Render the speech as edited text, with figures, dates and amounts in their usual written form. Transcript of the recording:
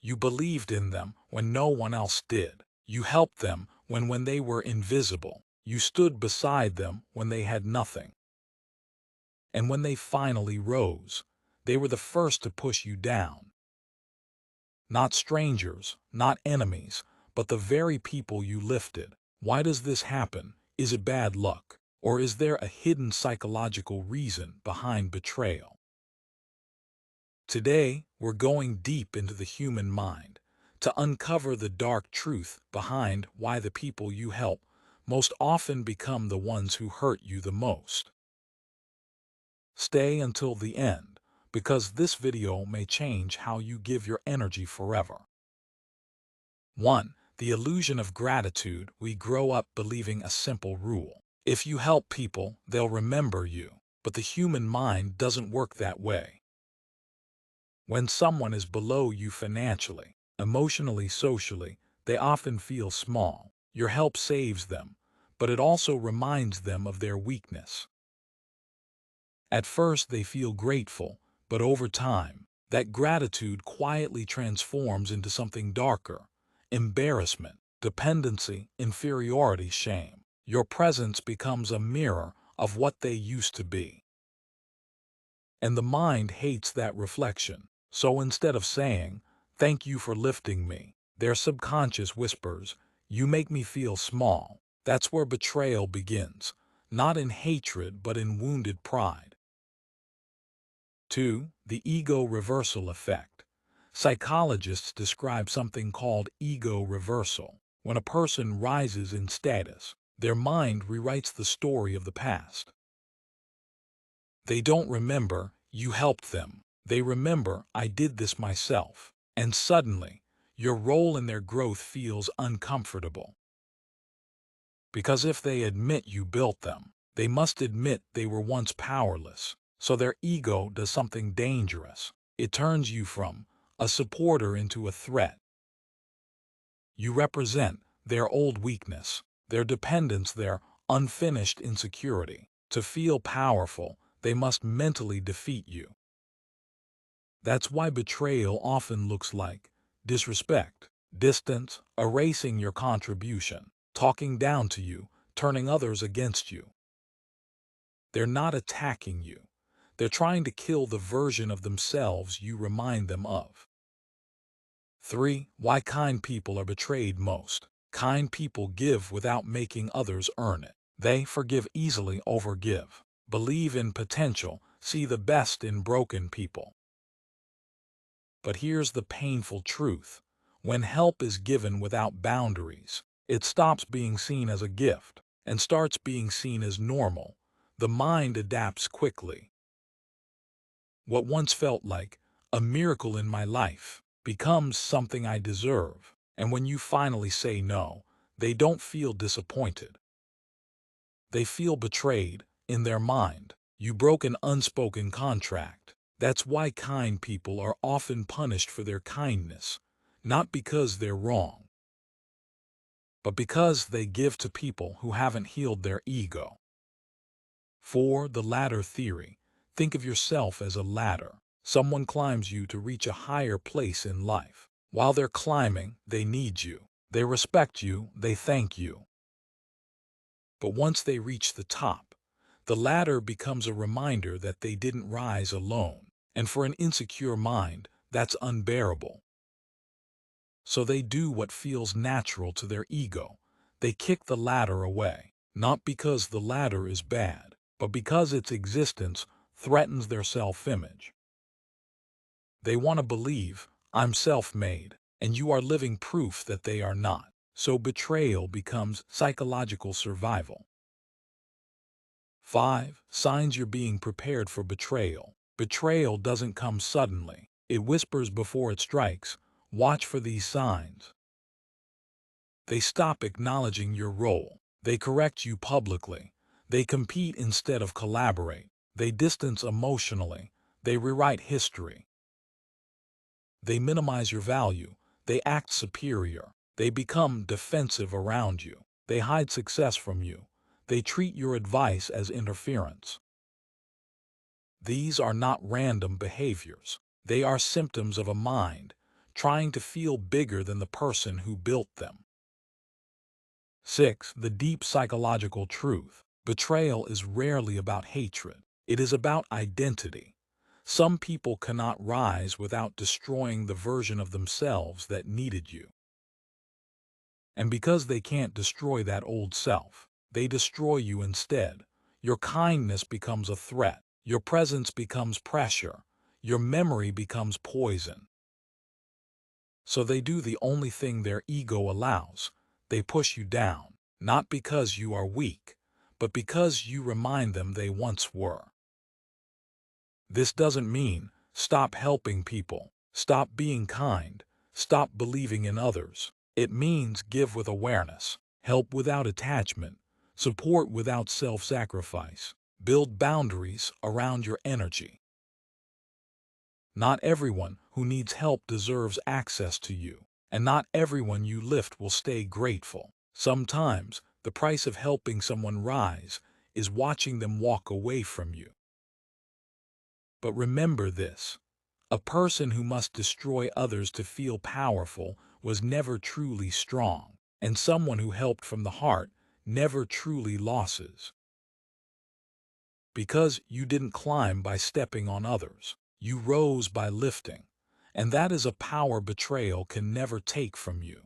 You believed in them when no one else did. You helped them when they were invisible. You stood beside them when they had nothing. And when they finally rose, they were the first to push you down. Not strangers, not enemies, but the very people you lifted. Why does this happen? Is it bad luck? Or is there a hidden psychological reason behind betrayal? Today, we're going deep into the human mind to uncover the dark truth behind why the people you help most often become the ones who hurt you the most. Stay until the end, because this video may change how you give your energy forever. 1. The illusion of gratitude. We grow up believing a simple rule. If you help people, they'll remember you. But the human mind doesn't work that way. When someone is below you financially, emotionally, socially, they often feel small. Your help saves them, but it also reminds them of their weakness. At first they feel grateful, but over time, that gratitude quietly transforms into something darker: embarrassment, dependency, inferiority, shame. Your presence becomes a mirror of what they used to be. And the mind hates that reflection. So instead of saying, "Thank you for lifting me," their subconscious whispers, "You make me feel small." That's where betrayal begins, not in hatred but in wounded pride. 2. The ego reversal effect. Psychologists describe something called ego reversal. When a person rises in status, their mind rewrites the story of the past. They don't remember, "You helped them." They remember, "I did this myself." And suddenly, your role in their growth feels uncomfortable. Because if they admit you built them, they must admit they were once powerless. So their ego does something dangerous. It turns you from a supporter into a threat. You represent their old weakness, their dependence, their unfinished insecurity. To feel powerful, they must mentally defeat you. That's why betrayal often looks like disrespect, distance, erasing your contribution, talking down to you, turning others against you. They're not attacking you. They're trying to kill the version of themselves you remind them of. 3. Why kind people are betrayed most. Kind people give without making others earn it. They forgive easily, overgive, believe in potential, see the best in broken people. But here's the painful truth. When help is given without boundaries, it stops being seen as a gift and starts being seen as normal. The mind adapts quickly. What once felt like a miracle in my life becomes something I deserve. And when you finally say no, they don't feel disappointed. They feel betrayed. In their mind, you broke an unspoken contract. That's why kind people are often punished for their kindness, not because they're wrong, but because they give to people who haven't healed their ego. 4. The ladder theory. Think of yourself as a ladder. Someone climbs you to reach a higher place in life. While they're climbing, they need you. They respect you, they thank you. But once they reach the top, the ladder becomes a reminder that they didn't rise alone. And for an insecure mind, that's unbearable. So they do what feels natural to their ego. They kick the ladder away, not because the ladder is bad, but because its existence threatens their self-image. They want to believe, "I'm self-made," and you are living proof that they are not. So betrayal becomes psychological survival. 5. Signs you're being prepared for betrayal. Betrayal doesn't come suddenly. It whispers before it strikes. Watch for these signs. They stop acknowledging your role. They correct you publicly. They compete instead of collaborate. They distance emotionally. They rewrite history. They minimize your value. They act superior. They become defensive around you. They hide success from you. They treat your advice as interference. These are not random behaviors. They are symptoms of a mind trying to feel bigger than the person who built them. 6. The deep psychological truth. Betrayal is rarely about hatred. It is about identity. Some people cannot rise without destroying the version of themselves that needed you. And because they can't destroy that old self, they destroy you instead. Your kindness becomes a threat. Your presence becomes pressure. Your memory becomes poison. So they do the only thing their ego allows. They push you down, not because you are weak, but because you remind them they once were. This doesn't mean stop helping people, stop being kind, stop believing in others. It means give with awareness, help without attachment, support without self-sacrifice, build boundaries around your energy. Not everyone who needs help deserves access to you, and not everyone you lift will stay grateful. Sometimes, the price of helping someone rise is watching them walk away from you. But remember this: a person who must destroy others to feel powerful was never truly strong, and someone who helped from the heart never truly loses. Because you didn't climb by stepping on others, you rose by lifting, and that is a power betrayal can never take from you.